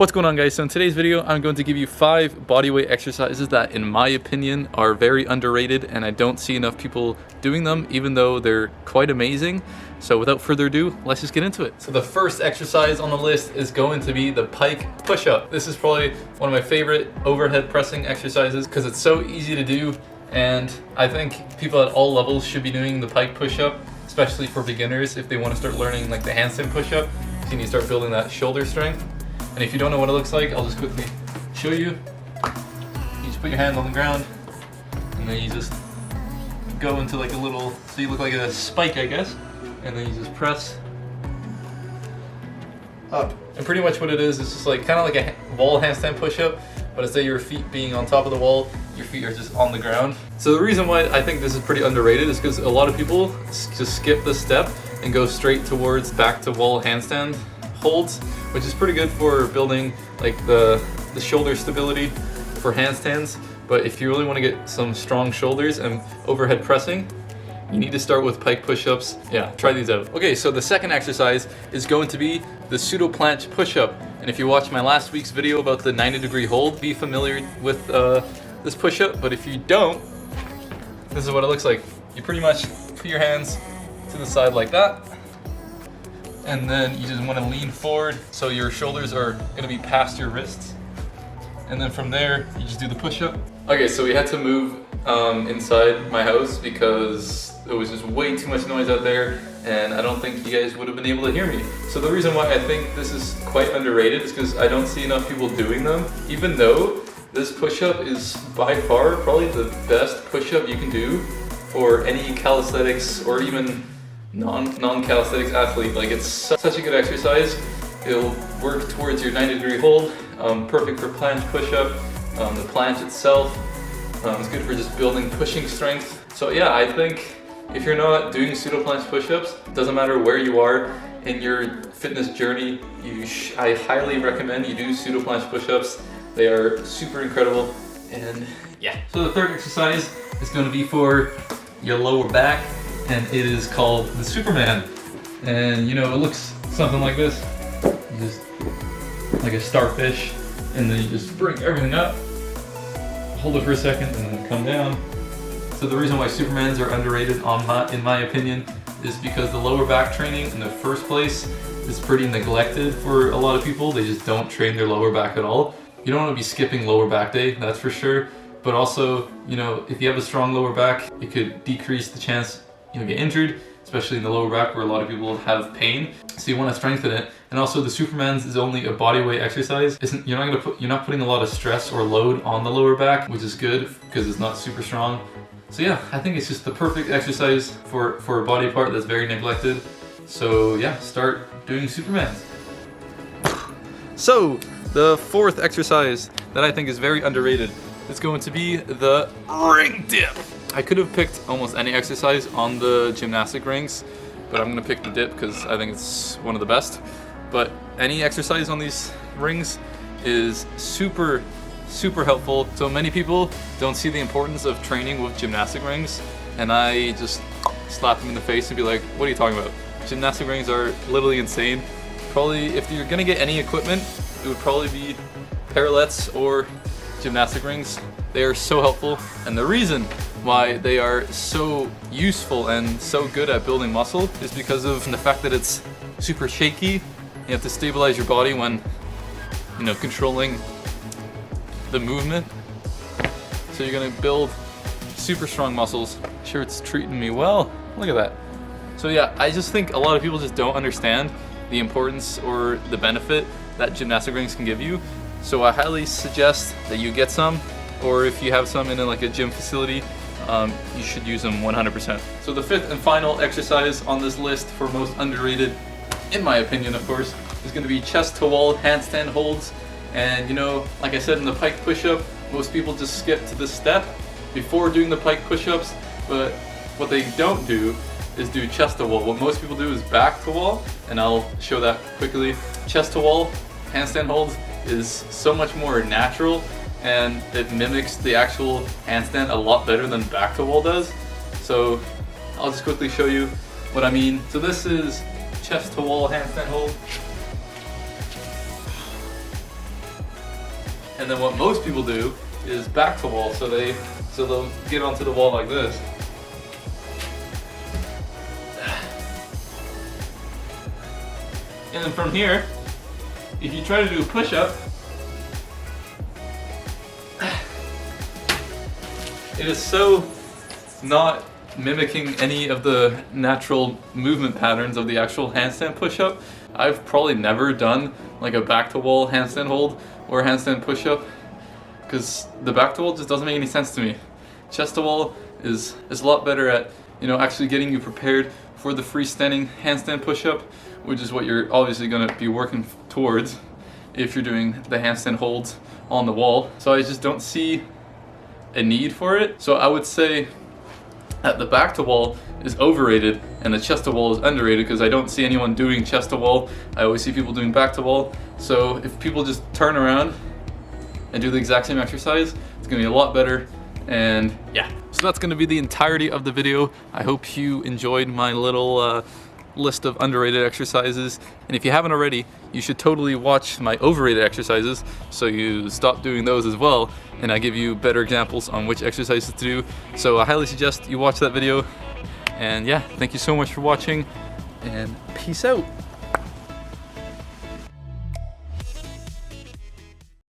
What's going on, guys? So in today's video I'm going to give you 5 bodyweight exercises that in my opinion are very underrated, and I don't see enough people doing them even though they're quite amazing. So without further ado, let's just get into it. So the first exercise on the list is going to be the pike push-up. This is probably one of my favorite overhead pressing exercises because it's so easy to do, and I think people at all levels should be doing the pike push-up, especially for beginners if they want to start learning like the handstand push-up. So you need to start building that shoulder strength. And if you don't know what it looks like, I'll just quickly show you. You just put your hands on the ground, and then you just go into like a little, so you look like a spike, I guess, and then you just press up. And pretty much what it is just like kind of like a wall handstand push-up, but instead of your feet being on top of the wall, your feet are just on the ground. So the reason why I think this is pretty underrated is because a lot of people just skip this step and go straight towards back to wall handstand holds, which is pretty good for building like the shoulder stability for handstands. But if you really want to get some strong shoulders and overhead pressing, you need to start with pike push-ups. Yeah, try these out. Okay, so the second exercise is going to be the pseudo planche push-up. And if you watched my last week's video about the 90-degree hold, be familiar with this push-up. But if you don't, this is what it looks like. You pretty much put your hands to the side like that, and then you just want to lean forward so your shoulders are going to be past your wrists, and then from there you just do the push-up. Okay, so we had to move inside my house because it was just way too much noise out there, and I don't think you guys would have been able to hear me. So the reason why I think this is quite underrated is because I don't see enough people doing them, even though this push-up is by far probably the best push-up you can do for any calisthenics or even non-calisthenics athlete. Like, it's such a good exercise. It'll work towards your 90-degree hold, perfect for planche push-up. The planche itself is good for just building pushing strength. So yeah, I think if you're not doing pseudo planche push-ups, it doesn't matter where you are in your fitness journey, I highly recommend you do pseudo planche push-ups. They are super incredible. And yeah, so the third exercise is going to be for your lower back, and it is called the Superman. And you know, it looks something like this. You just like a starfish, and then you just bring everything up, hold it for a second, and then come down. So the reason why Supermans are underrated in my opinion is because the lower back training in the first place is pretty neglected for a lot of people. They just don't train their lower back at all. You don't want to be skipping lower back day, that's for sure. But also, you know, if you have a strong lower back, it could decrease the chance you'll get injured, especially in the lower back where a lot of people have pain. So you want to strengthen it. And also, the Superman's is only a bodyweight exercise. You're not putting a lot of stress or load on the lower back, which is good because it's not super strong. So yeah, I think it's just the perfect exercise for a body part that's very neglected. So yeah, start doing Supermans. So the fourth exercise that I think is very underrated is going to be the ring dip. I could have picked almost any exercise on the gymnastic rings, but I'm gonna pick the dip because I think it's one of the best. But any exercise on these rings is super helpful. So many people don't see the importance of training with gymnastic rings, and I just slap them in the face and be like, what are you talking about? Gymnastic rings are literally insane. Probably, if you're gonna get any equipment, it would probably be parallettes or gymnastic rings. They are so helpful, and the reason why they are so useful and so good at building muscle is because of the fact that it's super shaky. You have to stabilize your body when, you know, controlling the movement. So you're gonna build super strong muscles. Sure, it's treating me well. Look at that. So yeah, I just think a lot of people just don't understand the importance or the benefit that gymnastic rings can give you. So I highly suggest that you get some, or if you have some in like a gym facility, you should use them 100%. So the fifth and final exercise on this list for most underrated, in my opinion of course, is going to be chest to wall handstand holds. And you know, like I said in the pike push-up, most people just skip to this step before doing the pike push-ups, but what they don't do is do chest to wall. What most people do is back to wall, and I'll show that quickly. Chest to wall handstand holds is so much more natural, and it mimics the actual handstand a lot better than back to wall does. So I'll just quickly show you what I mean. So this is chest to wall handstand hold. And then what most people do is back to wall. So they'll get onto the wall like this. And then from here, if you try to do a push-up, it is so not mimicking any of the natural movement patterns of the actual handstand push-up. I've probably never done like a back to wall handstand hold or handstand push-up because the back to wall just doesn't make any sense to me. Chest to wall is a lot better at, you know, actually getting you prepared for the freestanding handstand push-up, which is what you're obviously going to be working towards if you're doing the handstand holds on the wall. So I just don't see a need for it. So I would say that the back to wall is overrated and the chest to wall is underrated because I don't see anyone doing chest to wall. I always see people doing back to wall. So if people just turn around and do the exact same exercise, it's gonna be a lot better. And yeah, so that's gonna be the entirety of the video. I hope you enjoyed my little list of underrated exercises, and if you haven't already, you should totally watch my overrated exercises so you stop doing those as well, and I give you better examples on which exercises to do. So I highly suggest you watch that video, and yeah, thank you so much for watching, and peace out.